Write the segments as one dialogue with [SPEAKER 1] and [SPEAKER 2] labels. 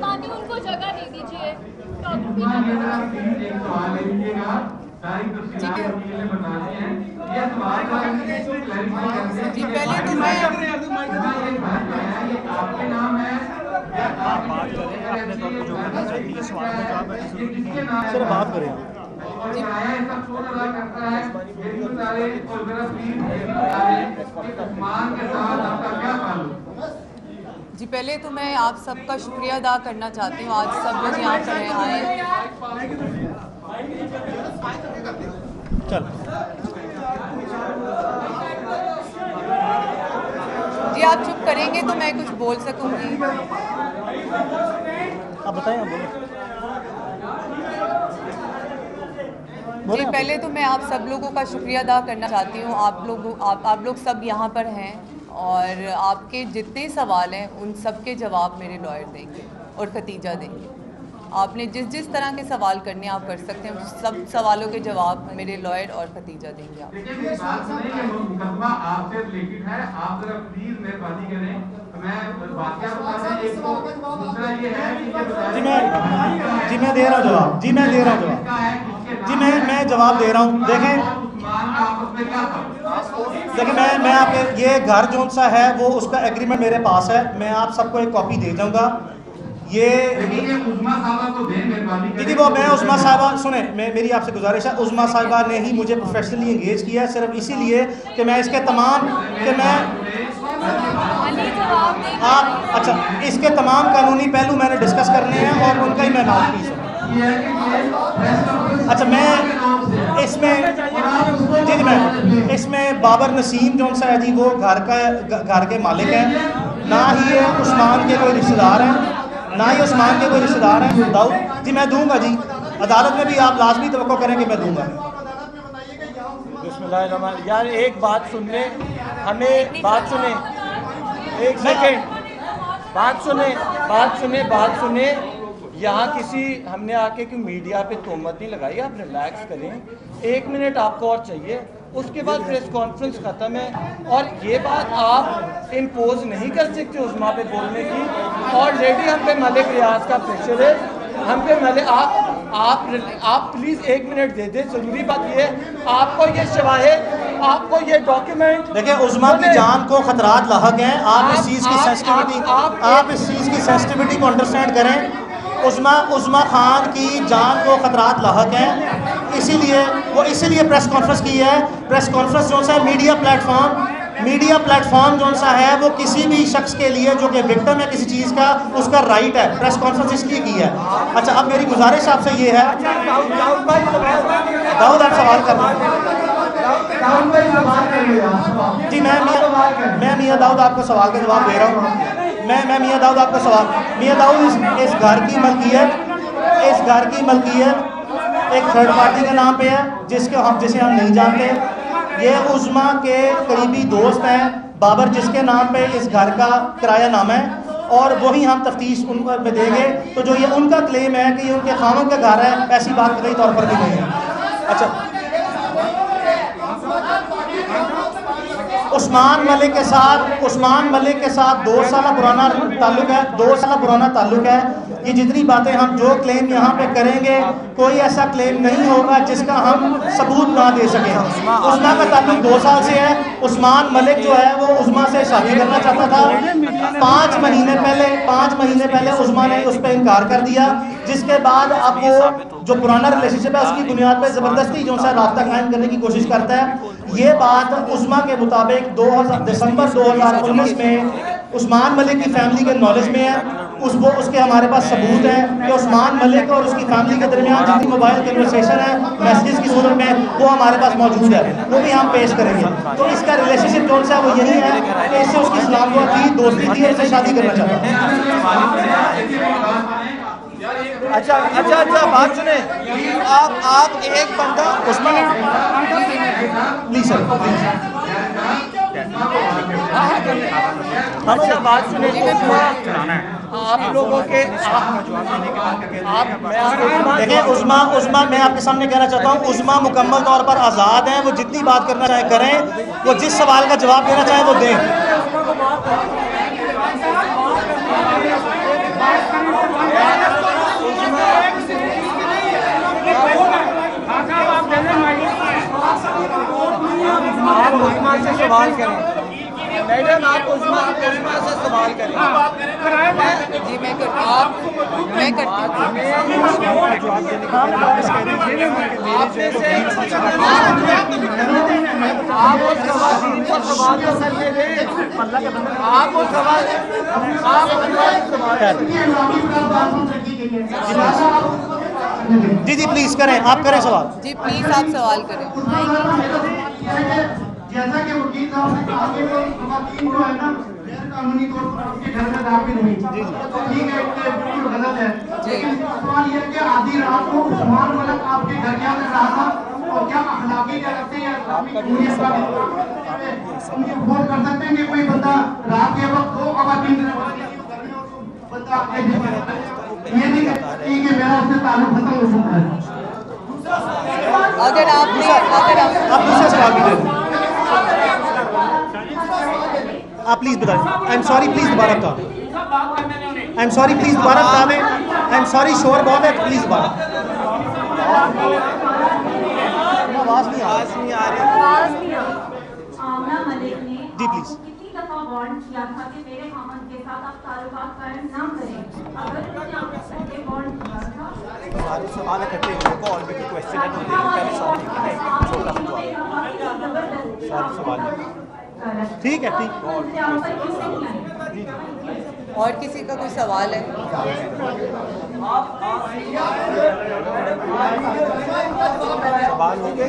[SPEAKER 1] उस्मानी उनको जगह दे दीजिए।
[SPEAKER 2] जी पहले तो मैं
[SPEAKER 3] बात करें अपने तौर पर जो करना चाहती है सवाल में जवाब सिर्फ बात करें
[SPEAKER 2] जी पहले तो मैं आप सबका शुक्रिया अदा करना चाहती हूँ। आज सब लोग यहाँ पर आए।
[SPEAKER 3] चल
[SPEAKER 2] जी आप चुप करेंगे तो मैं कुछ बोल सकूंगी।
[SPEAKER 3] आप बताएं, आप बोलें।
[SPEAKER 2] जी पहले तो मैं आप सब लोगों का शुक्रिया अदा करना चाहती हूँ। आप लोग सब यहाँ पर हैं और आपके जितने सवाल हैं उन सब के जवाब मेरे लॉयर देंगे और खतीजा देंगे। आपने जिस तरह के सवाल करने आप कर सकते हैं, सब सवालों के जवाब मेरे लॉयर और खतीजा देंगे आप।
[SPEAKER 3] जी मैं दे रहा हूँ जवाब। जी मैं जवाब दे रहा हूँ। देखें मैं आपके ये घर जो सा है वो उसका एग्रीमेंट मेरे पास है। मैं आप सबको एक कॉपी दे जाऊंगा। ये दीदी वो मैं उस्मा साहिबा सुने, मेरी आपसे गुजारिश है, उस्मा साहिबा ने ही मुझे प्रोफेशनली एंगेज किया है सिर्फ इसीलिए कि मैं इसके तमाम आप अच्छा इसके तमाम कानूनी पहलू मैंने डिस्कस करने हैं और उनका ही मैं माउथपीस हूँ। अच्छा मैं इसमें बाबर नसीम जो सा है जी वो घर के मालिक हैं, ना ही ये उस्मान के कोई रिश्तेदार हैं, ना ही उस्मान के कोई रिश्तेदार हैं। दाऊद जी मैं दूंगा जी, अदालत में भी आप लाजमी तवक्को करें कि मैं दूंगा।
[SPEAKER 4] बिस्मिल्लाह यार एक बात सुन ले, हमें बात सुने, एक सेकेंड बात सुने। यहाँ किसी हमने आके कि मीडिया पे तोहमत नहीं लगाई, आप रिलैक्स करें। 1 मिनट आपको और चाहिए, उसके बाद प्रेस कॉन्फ्रेंस ख़त्म है। और ये बात आप इम्पोज नहीं कर सकते उस्मा पे बोलने की। ऑलरेडी हम पे मलिक रियाज का प्रेशर है, हम पे मलिक आप प्लीज़ 1 मिनट दे दें। ज़रूरी बात ये आपको ये शवाहिद, आपको ये डॉक्यूमेंट
[SPEAKER 3] देखिए उस्मा की जान को खतरात लाहक हैं। आप इस चीज़ की सेंसिटिविटी को अंडरस्टैंड करें। उस्मा खान की जान को खतरात लाहक हैं, इसीलिए प्रेस कॉन्फ्रेंस की है। प्रेस कॉन्फ्रेंस जो सा मीडिया प्लेटफॉर्म जो सा है वो किसी भी शख्स के लिए जो कि विक्टिम है किसी चीज़ का, उसका राइट है। प्रेस कॉन्फ्रेंस इसलिए की है। अच्छा अब मेरी गुजारिश आपसे ये है, दाऊद आप सवाल कर रहे हैं जी। मैं मियाँ दाऊद आपको सवाल का जवाब दे रहा हूँ। मैं मियाँ दाऊद आपको सवाल, मियाँ दाऊद इस घर की मलकियत एक थर्ड पार्टी के नाम पे है जिसे हम नहीं जानते। ये उस्मा के करीबी दोस्त हैं बाबर, जिसके नाम पे इस घर का किराया नामा है और वही हम तफ्तीश उन पर देंगे। तो जो ये उनका क्लेम है कि ये उनके खामों का घर है, ऐसी बात कई तौर पर भी नहीं है। अच्छा उस्मान मलिक के साथ 2 साल पुराना ताल्लुक है। ये जितनी बातें हम जो क्लेम यहाँ पे करेंगे, कोई ऐसा क्लेम नहीं होगा जिसका हम सबूत ना दे सकें। उस्मा का ताल्लुक 2 साल से है। उस्मान मलिक जो है वो उस्मा से शादी करना चाहता था। 5 महीने पहले उस्मा ने उस पर इनकार कर दिया, जिसके बाद अब वो जो पुराना रिलेशनशिप है उसकी बुनियाद पर ज़बरदस्ती जो सा राब्ता कायम करने की कोशिश करता है। ये बात उस्मा के मुताबिक दिसंबर 2019 में उस्मान मलिक की फैमिली के नॉलेज में है। उसके हमारे पास सबूत है कि उस्मान मलिक और उसकी फैमिली के दरमियान जितनी मोबाइल कन्वर्सेशन है मैसेज की सूरत में वो हमारे पास मौजूद है, वो भी हम पेश करेंगे। तो इसका रिलेशनशिप जो सा वो यही है कि इससे उसकी इस्लाम की दोस्ती थी और इससे शादी करना चाहता है।
[SPEAKER 4] अच्छा बात सुने, आप एक बंदा
[SPEAKER 3] उस्मान प्लीज सर
[SPEAKER 4] अच्छा बात सुने, आप लोगों के
[SPEAKER 3] देखिए उस्मा मैं आपके सामने कहना चाहता हूँ, उस्मा मुकम्मल तौर पर आज़ाद हैं। वो जितनी बात करना चाहे करें, वो जिस सवाल का जवाब देना चाहे वो दें।
[SPEAKER 4] उस्मा से सवाल करें। मैडम आप उस्मा से सवाल करें।
[SPEAKER 2] जी मैं करती हूँ। मैं करती हूँ।
[SPEAKER 4] आप उस खवातीन को सवाल तो करने दें। आप उस सवाल
[SPEAKER 3] जी जी प्लीज करें, आप करें सवाल।
[SPEAKER 2] जी प्लीज़ आप सवाल करें।
[SPEAKER 5] जैसा कि वकील साहब ने कहा कि वो खवातीन जो है ना गैर कानूनी तौर पर आपके घर में दाखिल हुई, तो ठीक है, ये बिल्कुल गलत है। लेकिन सवाल ये है कि आधी रात को उस्मान मलिक आपके घर क्या कर रहा था और क्या अखलाकी कहते हैं इस्लामिक जमहूरियत का हम ये बोल कर सकते हैं कि कोई बंदा रात के वक्त दो खवातीन बंदा ये नहीं कि मेरा उससे ताल्लुक खत्म हो सकता है।
[SPEAKER 2] अगर आपने
[SPEAKER 3] आप दूसरा सवाल भी दे दें। आप प्लीज बताएं। आई एम सॉरी, प्लीज दोबारा बता दें। आई एम सॉरी, प्लीज दोबारा बता दें। आई एम सॉरी, शोर बहुत है, प्लीज दोबारा। आवाज नहीं आ रही।
[SPEAKER 6] आमना मलिक ने
[SPEAKER 3] जी, प्लीज।
[SPEAKER 6] कितनी दफा वार्न किया था कि मेरे मामन के साथ आप ताल्लुकात कायम ना करें। अगर उन्होंने आपको पहले वार्न किया था
[SPEAKER 3] सारे सवाल इकट्ठे हुए को ऑलरेडी क्वेश्चन है, तो पहले सवाल छोटा सा सवाल ठीक है, ठीक।
[SPEAKER 2] और किसी का कोई सवाल है?
[SPEAKER 3] सवाल हो गए।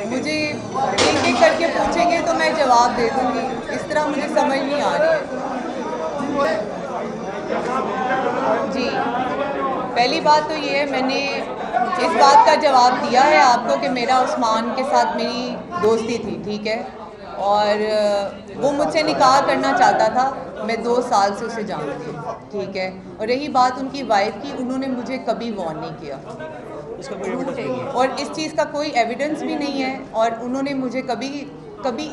[SPEAKER 2] मुझे एक एक करके पूछेंगे तो मैं जवाब दे दूंगी। इस तरह मुझे समझ नहीं आ रही है। जी पहली बात तो ये है, मैंने इस बात का जवाब दिया है आपको कि मेरा उस्मान के साथ मेरी दोस्ती थी, ठीक है, और वो मुझसे निकाह करना चाहता था। मैं 2 साल से उसे जानती हूँ, ठीक है। और रही बात उनकी वाइफ की, उन्होंने मुझे कभी वॉर्न नहीं किया और इस चीज़ का कोई एविडेंस भी नहीं है। और उन्होंने मुझे कभी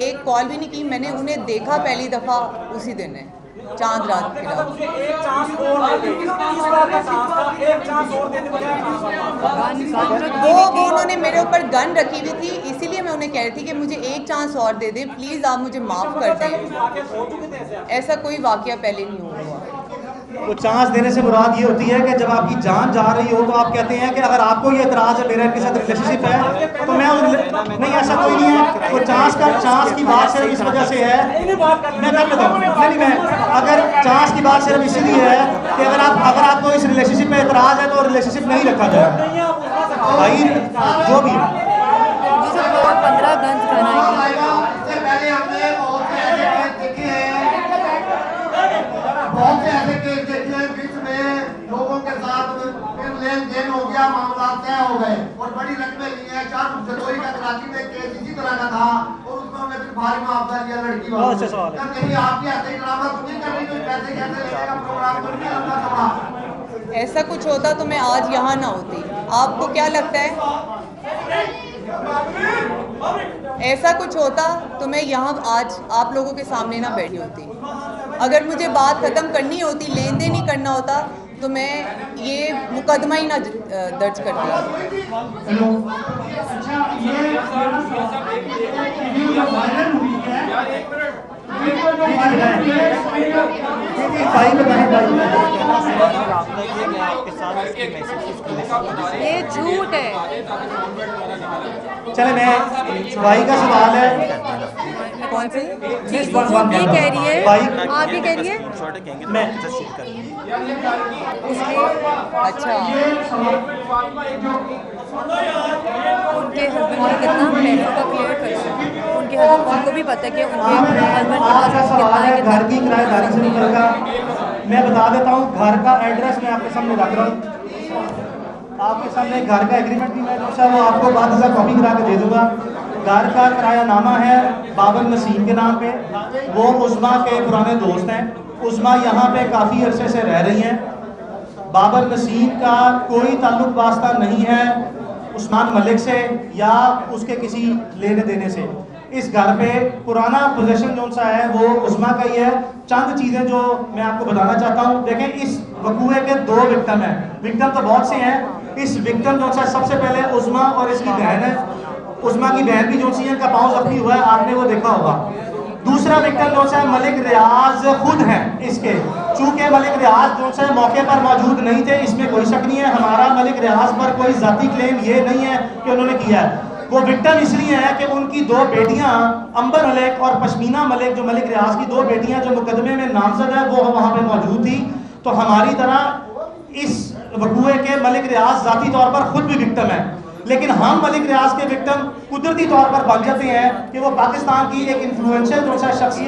[SPEAKER 2] एक कॉल भी नहीं की। मैंने उन्हें देखा पहली दफ़ा उसी दिन है, चांद रात के रात। वो उन्होंने मेरे ऊपर गन रखी हुई थी, इसीलिए मैं उन्हें कह रही थी कि मुझे एक चांस और दे दें, प्लीज़ आप मुझे माफ़ कर दें। ऐसा कोई वाकया पहले नहीं हुआ।
[SPEAKER 3] तो चांस देने से मुराद ये होती है कि जब आपकी जान जा रही हो तो आप कहते हैं कि अगर आपको ये एतराज़ है, मेरा इनके साथ रिलेशनशिप है, तो मैं नहीं, ऐसा कोई नहीं है। तो चांस की बात सिर्फ इस वजह से है, मैं कर लेता हूँ। नहीं, मैं अगर चांस की बात सिर्फ इसीलिए है कि अगर आपको इस रिलेशनशिप में एतराज़ है तो रिलेशनशिप नहीं रखा जाए भाई, जो भी
[SPEAKER 2] 15 गन्स
[SPEAKER 5] बहुत से ऐसे केस देखे हैं बीच में लोगों के साथ फिर लेन देन हो गया, मामला तय हो गए और बड़ी रकमें ली हैं। 4 जनवरी का कराची में केस इसी तरह का था और उसमें उन्हें फिर भारी मुआवजा लिया लड़की वालों ने। कहीं आपकी ऐसे ड्रामा तो नहीं कर रही, कोई पैसे कैसे लेने का प्रोग्राम तो नहीं लंबा चौड़ा?
[SPEAKER 2] ऐसा कुछ होता तो मैं आज यहाँ ना होती। आपको क्या लगता है ऐसा कुछ होता तो मैं यहाँ आज आप लोगों के सामने ना बैठी होती? अगर मुझे बात ख़त्म करनी होती, लेन देन ही करना होता, तो मैं ये मुकदमा ही ना दर्ज करती। ये झूठ है।
[SPEAKER 3] चले, मैं भाई का सवाल है।
[SPEAKER 2] कौन से?
[SPEAKER 3] ये कह रही है,
[SPEAKER 2] आप ये कह रही है
[SPEAKER 3] मैं
[SPEAKER 2] अच्छा, उनके हस्बैंड का कितना पैसों का क्लियर कर सकते, उनके हस्बैंड को भी पता है कि उनके हस्बैंड के पास
[SPEAKER 3] सवाल है घर की किराएदारी से निकल का। मैं बता देता हूँ, घर का एड्रेस मैं आपके सामने रख रहा हूँ। आपके सामने घर का एग्रीमेंट भी मैं जो है वो आपको बाद में कॉपी करा के दे दूँगा। घर का किरायानामा है बाबर नसीम के नाम पे। वो उस्मा के पुराने दोस्त हैं। उस्मा यहाँ पे काफ़ी अरसे से रह रही हैं। बाबर नसीम का कोई ताल्लुक वास्ता नहीं है उस्मान मलिक से या उसके किसी लेने देने से। इस घर पे पुराना पोजेशन जो सा है वो उस्मा का ही है। चंद चीजें जो मैं आपको बताना चाहता हूँ, देखें इस वकूए के 2 विक्टिम हैं, विक्टिम तो बहुत से हैं। इस विक्टिम जो सा सबसे पहले उस्मा और इसकी बहन है, उस्मा की बहन भी जो सी है, इनका पाँव जख्मी हुआ है, आपने वो देखा होगा। दूसरा विक्टिम जो सा मलिक रियाज खुद हैं इसके, चूंकि मलिक रियाज जो सा मौके पर मौजूद नहीं थे, इसमें कोई शक नहीं है। हमारा मलिक रियाज पर कोई जाती क्लेम ये नहीं है कि उन्होंने किया है। वो विक्टिम इसलिए है कि उनकी 2 बेटियां अंबर मलिक और पश्मीना मलिक, जो मलिक रियाज की 2 बेटियां जो मुकदमे में नामजद है, वो वहां पे मौजूद थी। तो हमारी तरह इस वकूए के मलिक रियाज जाती तौर पर खुद भी विक्टिम है, लेकिन हम मलिक रियाज के विक्टिम कुदरती तौर पर बन जाते हैं कि वो पाकिस्तान की एक इन्फ्लुएंशियल जो सा शख्सियत